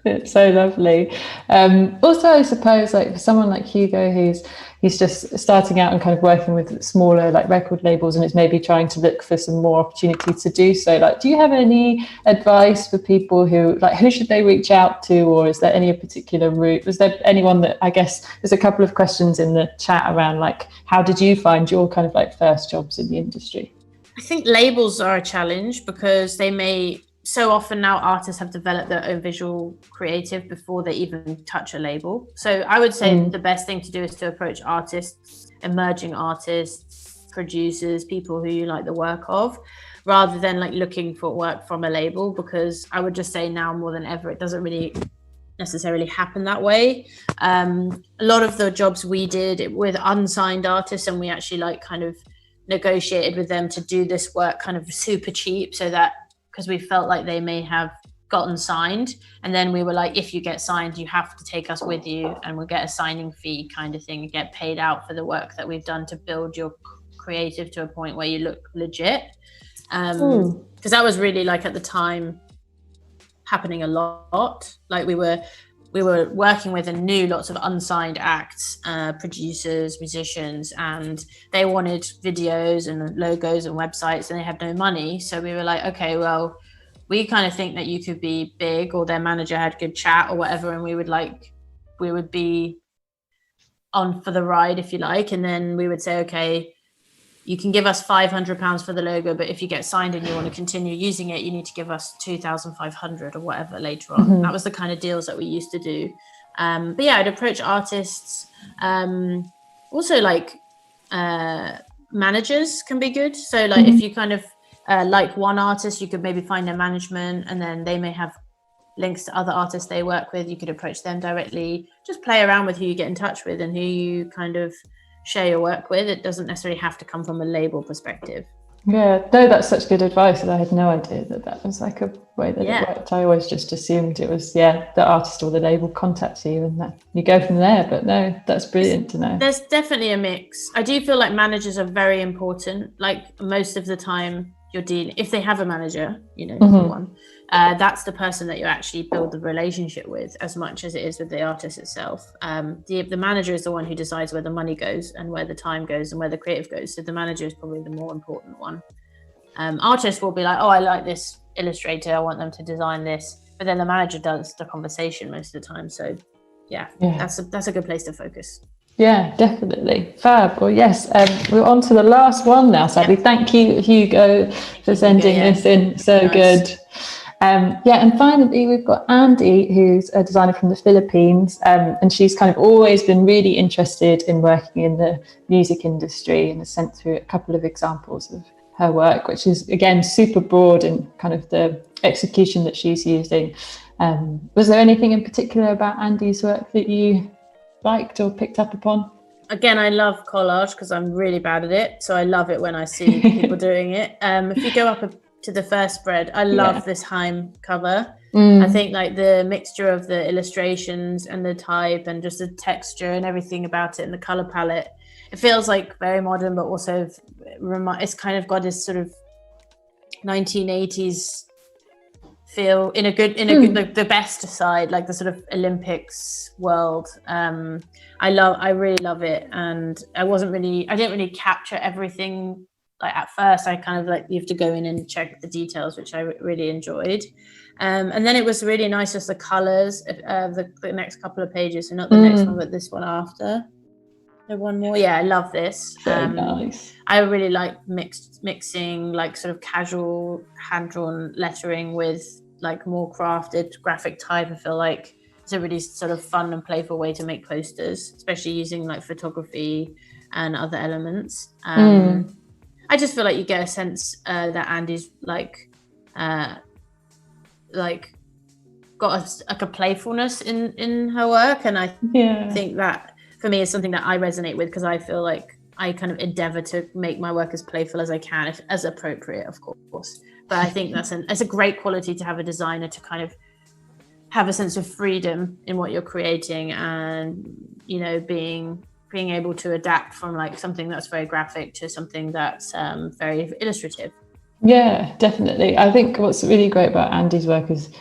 It's so lovely. Also, I suppose, like for someone like Hugo, he's just starting out and kind of working with smaller like record labels, and is maybe trying to look for some more opportunity to do so. Like, do you have any advice for people who should they reach out to, or is there any particular route? Was there anyone that, I guess there's a couple of questions in the chat around like, how did you find your kind of like first jobs in the industry? I think labels are a challenge because so often now artists have developed their own visual creative before they even touch a label. So I would say the best thing to do is to approach artists, emerging artists, producers, people who you like the work of, rather than like looking for work from a label, because I would just say now more than ever, it doesn't really necessarily happen that way. A lot of the jobs we did with unsigned artists, and we actually like kind of negotiated with them to do this work kind of super cheap, so that because we felt like they may have gotten signed, and then we were like, if you get signed, you have to take us with you, and we'll get a signing fee kind of thing, and get paid out for the work that we've done to build your creative to a point where you look legit. Because that was really, like, at the time happening a lot. Like, we were working with and knew lots of unsigned acts, producers, musicians, and they wanted videos and logos and websites, and they had no money. So we were like, okay, well, we kind of think that you could be big, or their manager had good chat or whatever, and we would be on for the ride, if you like. And then we would say, okay, you can give us £500 for the logo, but if you get signed and you want to continue using it, you need to give us 2,500 or whatever later on. That was the kind of deals that we used to do. But yeah, I'd approach artists. Also, like, managers can be good. So, like, if you kind of like one artist, you could maybe find their management, and then they may have links to other artists they work with. You could approach them directly. Just play around with who you get in touch with and who you kind of share your work with. It doesn't necessarily have to come from a label perspective. Yeah, no, that's such good advice, and I had no idea that was like a way that it worked. I always just assumed it was the artist or the label contacts you and that you go from there. But no, that's brilliant to know. There's definitely a mix. I do feel like managers are very important. Like, most of the time you're dealing, if they have a manager, you know, one, that's the person that you actually build the relationship with, as much as it is with the artist itself. The manager is the one who decides where the money goes and where the time goes and where the creative goes. So the manager is probably the more important one. Artists will be like, oh, I like this illustrator, I want them to design this, but then the manager does the conversation most of the time. So yeah. that's a good place to focus. Yeah, definitely. Fab. Well, yes, we're on to the last one now, sadly. Thank you, Hugo, for sending this in. So nice. Good. And finally, we've got Andy, who's a designer from the Philippines, and she's kind of always been really interested in working in the music industry, and has sent through a couple of examples of her work, which is, again, super broad in kind of the execution that she's using. Was there anything in particular about Andy's work that you liked or picked up upon? Again, I love collage because I'm really bad at it, so I love it when I see people doing it. If you go up to the first spread, I love this Heim cover. I think, like, the mixture of the illustrations and the type and just the texture and everything about it and the color palette, it feels like very modern, but also it's kind of got this sort of 1980s feel in a good the best side, like the sort of Olympics world. I really love it, and I didn't really capture everything. Like, at first, I kind of, like, you have to go in and check the details, which I really enjoyed. And then it was really nice, just the colors of the next couple of pages, so not the next one, but this one after. So one more. Yeah, I love this. Very nice. I really like mixing, like, sort of casual hand-drawn lettering with, like, more crafted graphic type. I feel like it's a really sort of fun and playful way to make posters, especially using, like, photography and other elements. I just feel like you get a sense that Andy's like got a playfulness in her work, and I think that for me is something that I resonate with, because I feel like I kind of endeavor to make my work as playful as I can, as appropriate, of course. But I think it's a great quality to have a designer, to kind of have a sense of freedom in what you're creating, and, you know, being able to adapt from, like, something that's very graphic to something that's very illustrative. Yeah, definitely. I think what's really great about Andy's work is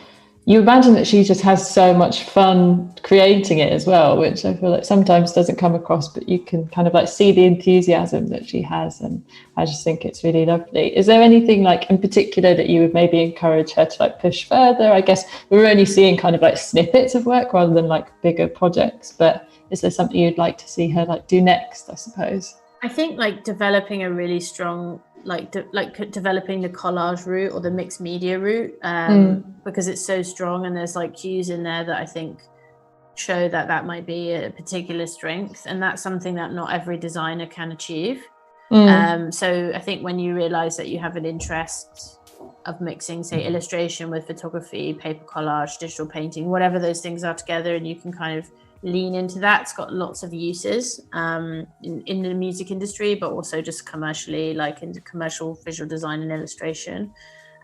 you imagine that she just has so much fun creating it as well, which I feel like sometimes doesn't come across, but you can kind of, like, see the enthusiasm that she has, and I just think it's really lovely. Is there anything, like, in particular that you would maybe encourage her to, like, push further? I guess we're only seeing kind of, like, snippets of work rather than, like, bigger projects, but is there something you'd like to see her, like, do next, I suppose? I think, like, developing a really strong, developing the collage route or the mixed media route, because it's so strong, and there's, like, cues in there that I think show that might be a particular strength, and that's something that not every designer can achieve. So I think when you realize that you have an interest of mixing, say, illustration with photography, paper collage, digital painting, whatever those things are together, and you can kind of lean into that. It's got lots of uses in the music industry, but also just commercially, like in commercial visual design and illustration.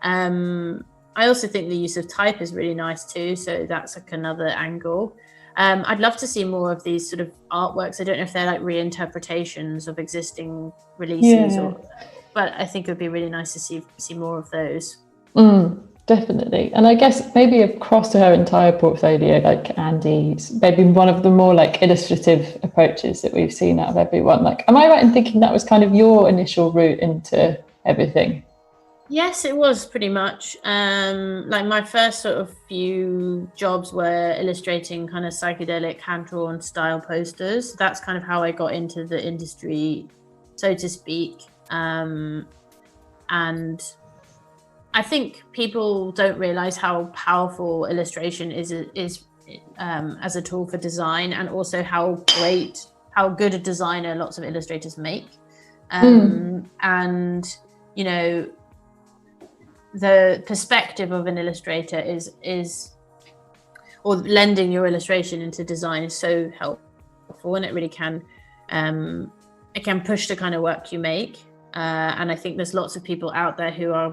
I also think the use of type is really nice too. So that's like another angle. I'd love to see more of these sort of artworks. I don't know if they're like reinterpretations of existing releases, but I think it would be really nice to see more of those. Definitely. And I guess maybe across her entire portfolio, like Andy's, maybe one of the more like illustrative approaches that we've seen out of everyone. Like, am I right in thinking that was kind of your initial route into everything? Yes, it was pretty much. Like my first sort of few jobs were illustrating kind of psychedelic hand-drawn style posters. That's kind of how I got into the industry, so to speak. And I think people don't realize how powerful illustration is as a tool for design, and also how good a designer lots of illustrators make. And, you know, the perspective of an illustrator or lending your illustration into design is so helpful, and it really can push the kind of work you make. And I think there's lots of people out there who are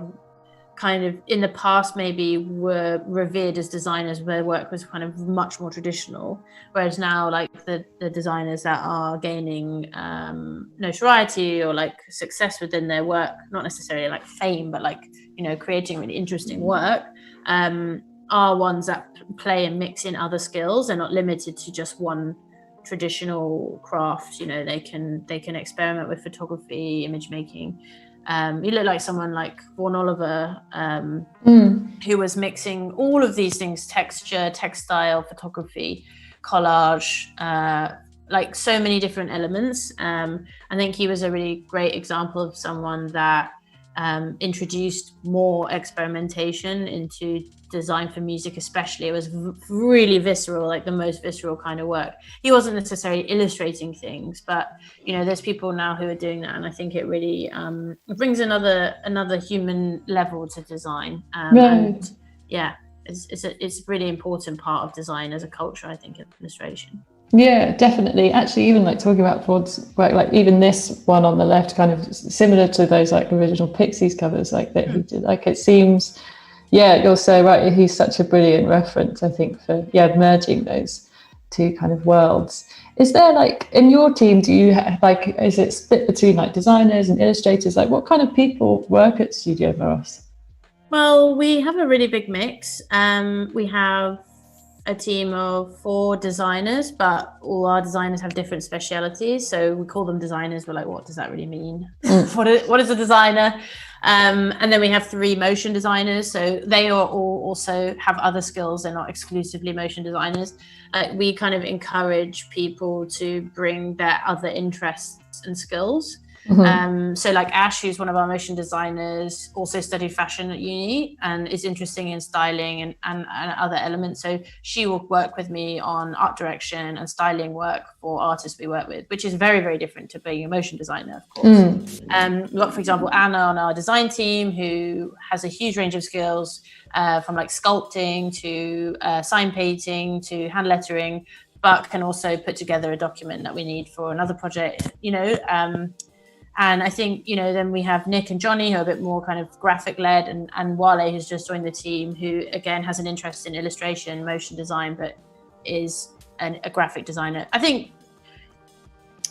kind of in the past maybe were revered as designers where work was kind of much more traditional, whereas now like the designers that are gaining notoriety or like success within their work, not necessarily like fame, but like, you know, creating really interesting work, are ones that play and mix in other skills. They're not limited to just one traditional craft. You know, they can experiment with photography, image making. You look like someone like Vaughan Oliver, who was mixing all of these things: texture, textile, photography, collage, like so many different elements. I think he was a really great example of someone that introduced more experimentation into design for music, especially. It was really visceral, like the most visceral kind of work. He wasn't necessarily illustrating things, but you know, there's people now who are doing that, and I think it really brings another human level to design. And yeah, it's a really important part of design as a culture, I think, illustration. Yeah, definitely. Actually, even like talking about Ford's work, like even this one on the left, kind of similar to those like original Pixies covers, like that he did. Like it seems, yeah, you're so right. He's such a brilliant reference, I think, for merging those two kind of worlds. Is there like in your team, do you have like, is it split between like designers and illustrators? Like what kind of people work at Studio Moross? Well, we have a really big mix. We have a team of 4 designers, but all our designers have different specialities. So we call them designers. We're like, what does that really mean? What is a designer? And then we have 3 motion designers. So they are all also have other skills. They're not exclusively motion designers. We kind of encourage people to bring their other interests and skills. So like Ash, who's one of our motion designers, also studied fashion at uni and is interested in styling and other elements. So she will work with me on art direction and styling work for artists we work with, which is very, very different to being a motion designer, of course. We've got, for example, Anna on our design team, who has a huge range of skills, from like sculpting to sign painting to hand lettering, but can also put together a document that we need for another project, you know. And I think, you know, then we have Nick and Johnny, who are a bit more kind of graphic led, and Wale, who's just joined the team, who again has an interest in illustration, motion design, but is a graphic designer. I think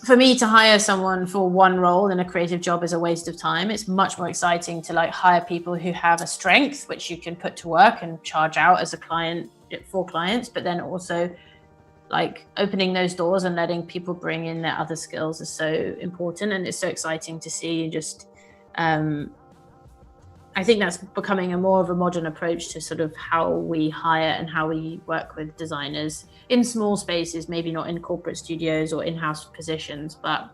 for me to hire someone for one role in a creative job is a waste of time. It's much more exciting to like hire people who have a strength, which you can put to work and charge out as a client for clients, but then also like opening those doors and letting people bring in their other skills is so important, and it's so exciting to see. Just I think that's becoming a more of a modern approach to sort of how we hire and how we work with designers in small spaces, maybe not in corporate studios or in-house positions, but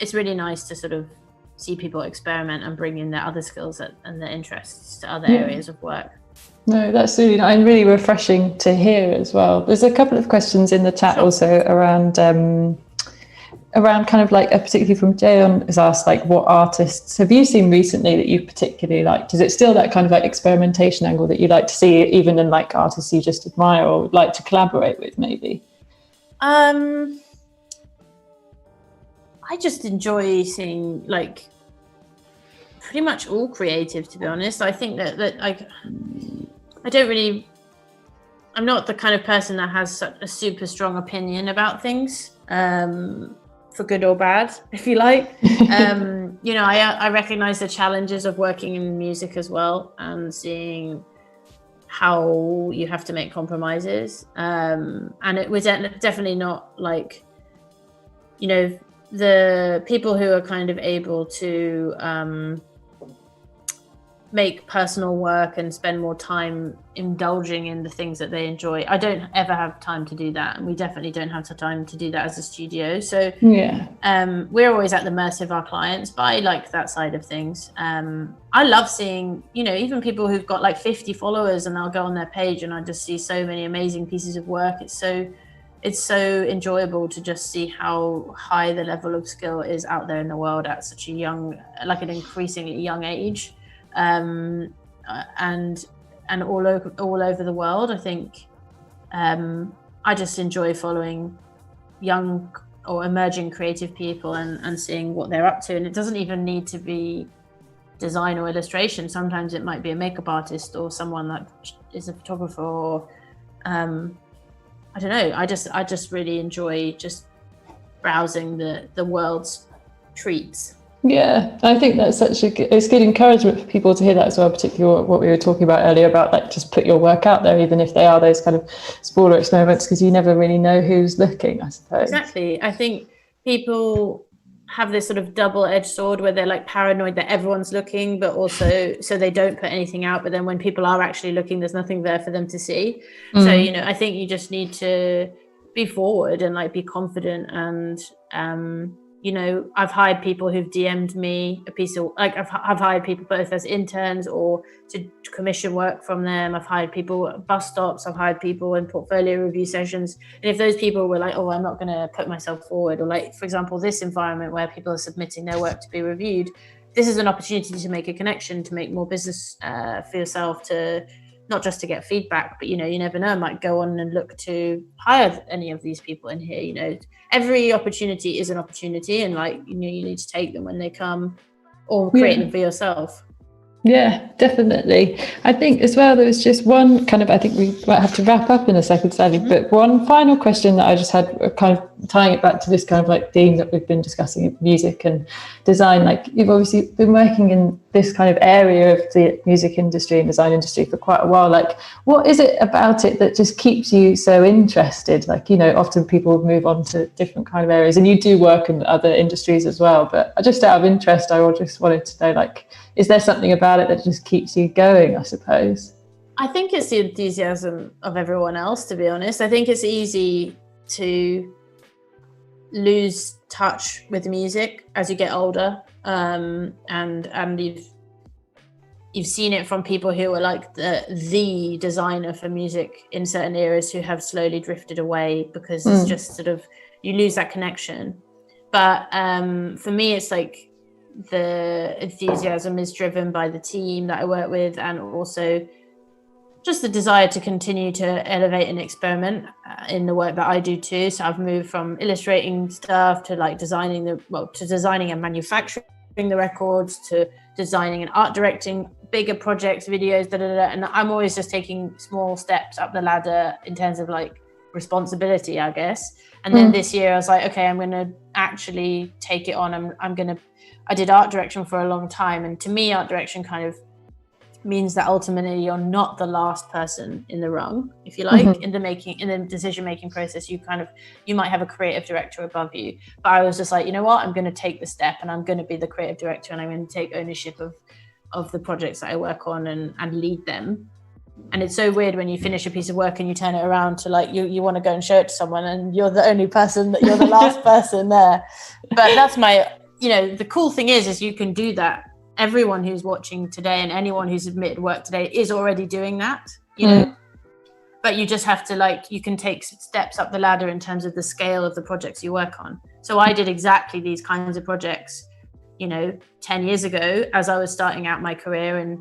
it's really nice to sort of see people experiment and bring in their other skills and their interests to other areas of work. No, that's really nice and really refreshing to hear as well. There's a couple of questions in the chat also around kind of like, particularly from Jayon, has asked like, what artists have you seen recently that you've particularly liked? Is it still that kind of like experimentation angle that you like to see, even in like artists you just admire or would like to collaborate with maybe? I just enjoy seeing like pretty much all creative, to be honest. I think that I'm not the kind of person that has such a super strong opinion about things, for good or bad, if you like. I recognize the challenges of working in music as well, and seeing how you have to make compromises. And it was definitely not like, the people who are kind of able to make personal work and spend more time indulging in the things that they enjoy. I don't ever have time to do that, and we definitely don't have the time to do that as a studio. So we're always at the mercy of our clients, but I like that side of things. I love seeing, even people who've got like 50 followers, and I'll go on their page and I just see so many amazing pieces of work. It's so enjoyable to just see how high the level of skill is out there in the world at such a young, like an increasingly young age. And all over the world. I think I just enjoy following young or emerging creative people and seeing what they're up to. And it doesn't even need to be design or illustration. Sometimes it might be a makeup artist or someone that is a photographer, or I don't know. I just really enjoy just browsing the world's treats. Yeah, I think that's it's good encouragement for people to hear that as well, particularly what we were talking about earlier about like just put your work out there, even if they are those kind of smaller experiments, because you never really know who's looking, I suppose. Exactly. I think people have this sort of double-edged sword where they're like paranoid that everyone's looking, but also so they don't put anything out. But then when people are actually looking, there's nothing there for them to see. So, I think you just need to be forward and like be confident. And I've hired people who've DM'd me a piece of, like I've hired people both as interns or to commission work from them. I've hired people at bus stops. I've hired people in portfolio review sessions. And if those people were like, oh, I'm not going to put myself forward, or like, for example, this environment where people are submitting their work to be reviewed, this is an opportunity to make a connection, to make more business for yourself, to not just to get feedback, but you never know, I might go on and look to hire any of these people in here. Every opportunity is an opportunity, and like you need to take them when they come, or create them for yourself. Yeah, definitely. I think as well, there was just one kind of, I think we might have to wrap up in a second, Sally, but one final question that I just had, kind of tying it back to this kind of like theme that we've been discussing, music and design. Like you've obviously been working in this kind of area of the music industry and design industry for quite a while. Like what is it about it that just keeps you so interested? Like, often people move on to different kind of areas, and you do work in other industries as well, but just out of interest, I just wanted to know, like, is there something about it that just keeps you going, I suppose? I think it's the enthusiasm of everyone else, to be honest. I think it's easy to lose touch with music as you get older. And you've seen it from people who are like the designer for music in certain areas who have slowly drifted away because it's just sort of, you lose that connection. But for me, it's like, the enthusiasm is driven by the team that I work with, and also just the desire to continue to elevate and experiment in the work that I do too. So I've moved from illustrating stuff to like designing and manufacturing the records, to designing and art directing bigger projects, videos, and I'm always just taking small steps up the ladder in terms of like responsibility, I guess. And then this year I was like, okay, I'm going to actually take it on. I did art direction for a long time, and to me, art direction kind of means that ultimately you're not the last person in the rung, if you like, in the decision-making process. You might have a creative director above you, but I was just like, you know what, I'm going to take the step, and I'm going to be the creative director, and I'm going to take ownership of the projects that I work on and lead them. And it's so weird when you finish a piece of work and you turn it around to like, you want to go and show it to someone, and you're the only person, that you're the last person there. But that's the cool thing is you can do that. Everyone who's watching today and anyone who's submitted work today is already doing that, but you just have to you can take steps up the ladder in terms of the scale of the projects you work on. So I did exactly these kinds of projects, 10 years ago as I was starting out my career. And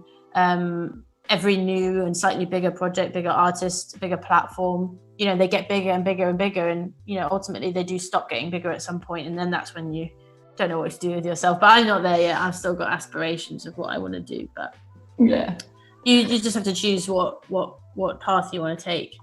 every new and slightly bigger project, bigger artist, bigger platform, you know, they get bigger and bigger and bigger, and you know, ultimately they do stop getting bigger at some point, and then that's when you don't know what to do with yourself. But I'm not there yet. I've still got aspirations of what I want to do, but yeah, you just have to choose what path you want to take.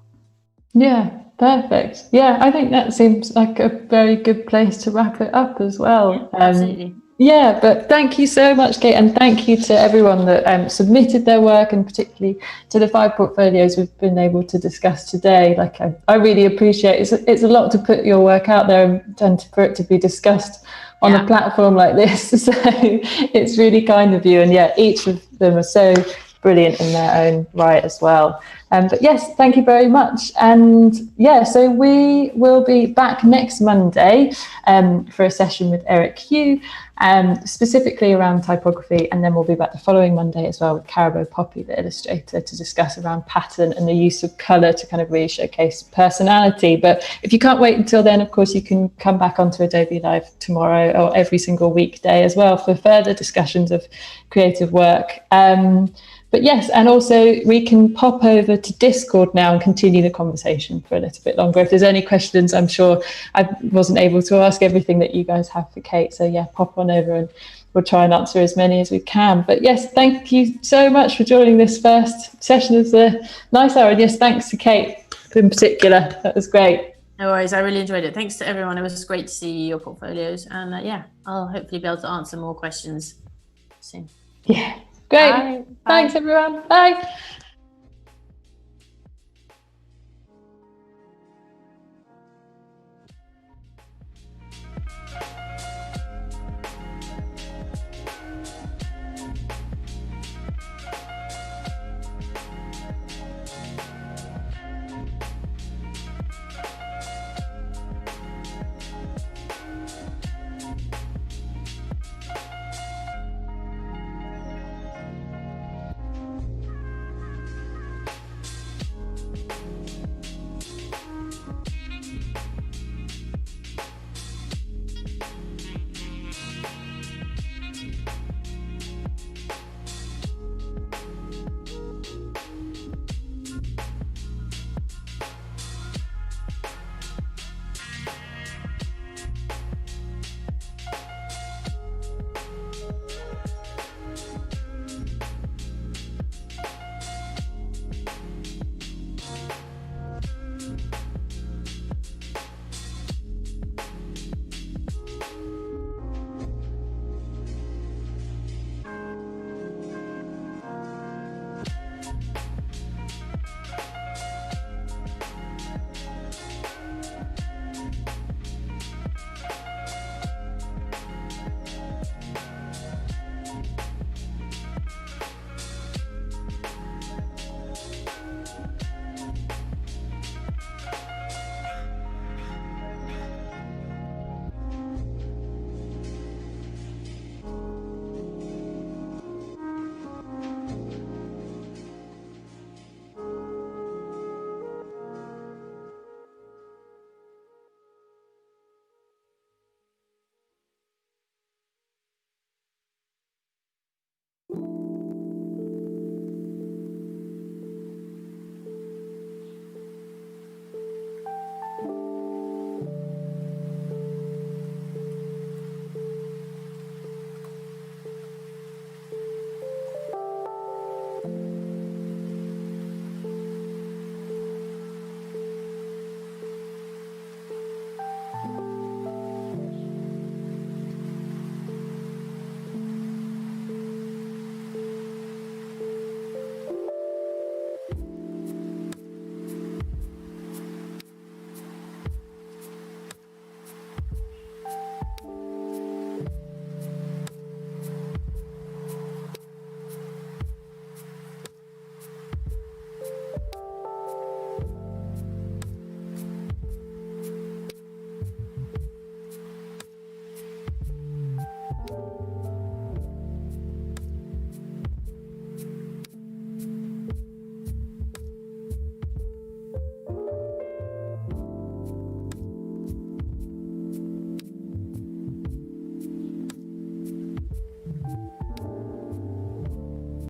Yeah, perfect. Yeah, I think that seems like a very good place to wrap it up as well. Yeah, absolutely. Yeah, but thank you so much, Kate, and thank you to everyone that submitted their work, and particularly to the 5 portfolios we've been able to discuss today. Like, I really appreciate it. It's a lot to put your work out there and for it to be discussed on a platform like this. So it's really kind of you. And yeah, each of them are so brilliant in their own right as well. But yes, thank you very much. And yeah, so we will be back next Monday for a session with Eric Hugh, specifically around typography. And then we'll be back the following Monday as well with Carabo Poppy, the illustrator, to discuss around pattern and the use of colour to kind of really showcase personality. But if you can't wait until then, of course, you can come back onto Adobe Live tomorrow or every single weekday as well for further discussions of creative work. But yes, and also we can pop over to Discord now and continue the conversation for a little bit longer. If there's any questions, I'm sure I wasn't able to ask everything that you guys have for Kate. So yeah, pop on over and we'll try and answer as many as we can. But yes, thank you so much for joining this first session of the Nice Hour. And yes, thanks to Kate in particular. That was great. No worries, I really enjoyed it. Thanks to everyone. It was great to see your portfolios. And yeah, I'll hopefully be able to answer more questions soon. Yeah. Great. Bye. Thanks, everyone. Bye.